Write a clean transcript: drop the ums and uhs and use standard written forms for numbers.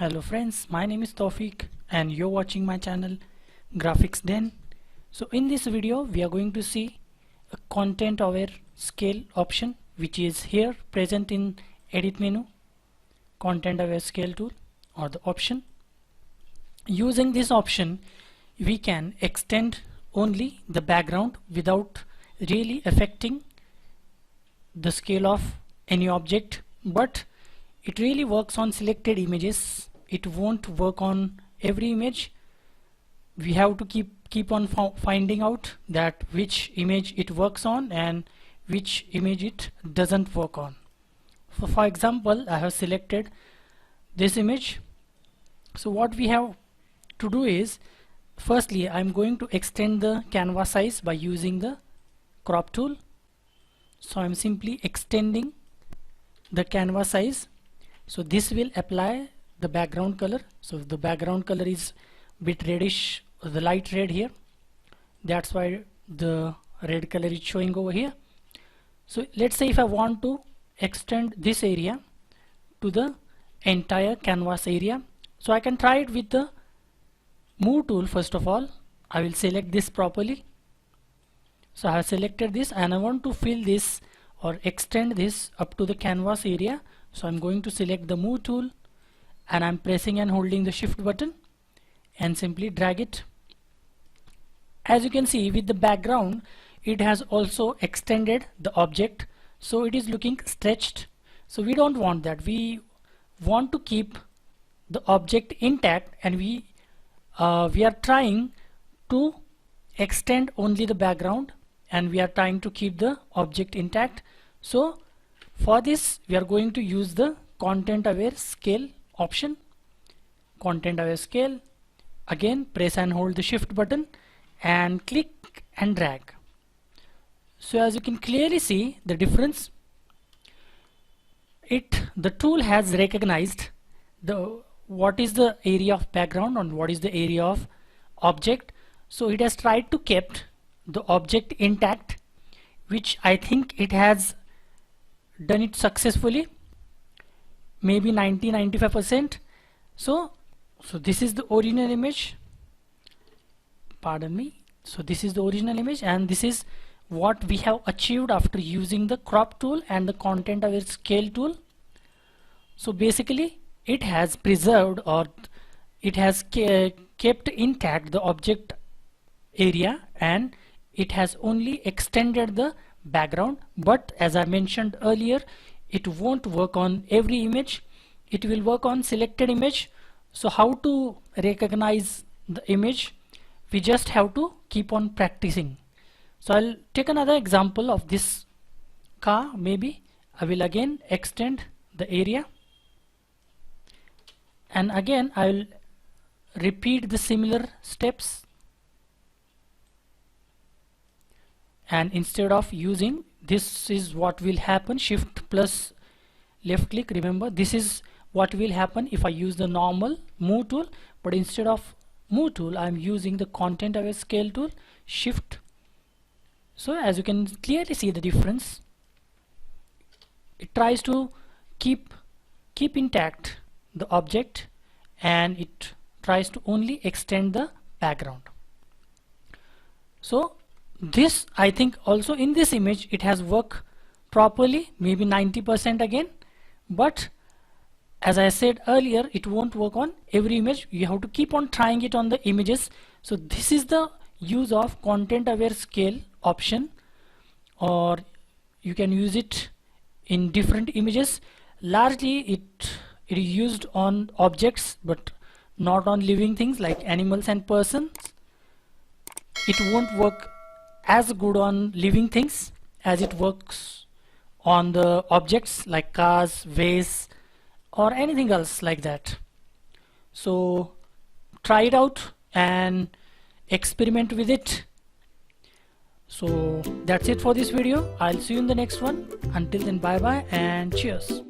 Hello friends, my name is Tawfiq and you're watching my channel Graphics Den. So in this video we are going to see a content aware scale option which is here present in edit menu, content aware scale tool or the option. Using this option we can extend only the background without really affecting the scale of any object, but it really works on selected images. It won't work on every image. We have to keep on finding out that which image it works on and which image it doesn't work on. So for example, I have selected this image. So what we have to do is, firstly I'm going to extend the canvas size by using the crop tool. So I'm simply extending the canvas size. So this will apply the background color. So the background color is bit reddish, the light red here. That's why the red color is showing over here. So let's say if I want to extend this area to the entire canvas area, so I can try it with the move tool. First of all, I will select this properly. So I have selected this and I want to fill this or extend this up to the canvas area. So I'm going to select the move tool and I'm pressing and holding the shift button and simply drag it. As you can see, with the background it has also extended the object, so it is looking stretched. So we don't want that. We want to keep the object intact and we are trying to extend only the background and we are trying to keep the object intact. So for this we are going to use the content aware scale option. Content aware scale, again press and hold the shift button and click and drag. So as you can clearly see the difference, the tool has recognized what is the area of background and what is the area of object. So it has tried to keep the object intact, which I think it has done it successfully, maybe 90-95%. So this is the original image, pardon me. So this is the original image and this is what we have achieved after using the crop tool and the content aware scale tool. So basically it has preserved or it has kept intact the object area and it has only extended the background. But as I mentioned earlier, it won't work on every image, it will work on selected image. So how to recognize the image? We just have to keep on practicing. So I'll take another example of this car. Maybe I will again extend the area and again I will repeat the similar steps. And instead of using, this is what will happen, shift plus left click, remember this is what will happen if I use the normal move tool, but instead of move tool I am using the content aware scale tool, shift. So as you can clearly see the difference, it tries to keep intact the object and it tries to only extend the background. So this, I think also in this image it has worked properly, maybe 90% again, but as I said earlier, it won't work on every image. You have to keep on trying it on the images. So this is the use of content aware scale option, or you can use it in different images. Largely it is used on objects but not on living things like animals and persons. It won't work as good on living things as it works on the objects like cars, vase or anything else like that. So try it out and experiment with it. So that's it for this video. I'll see you in the next one. Until then, bye bye and cheers.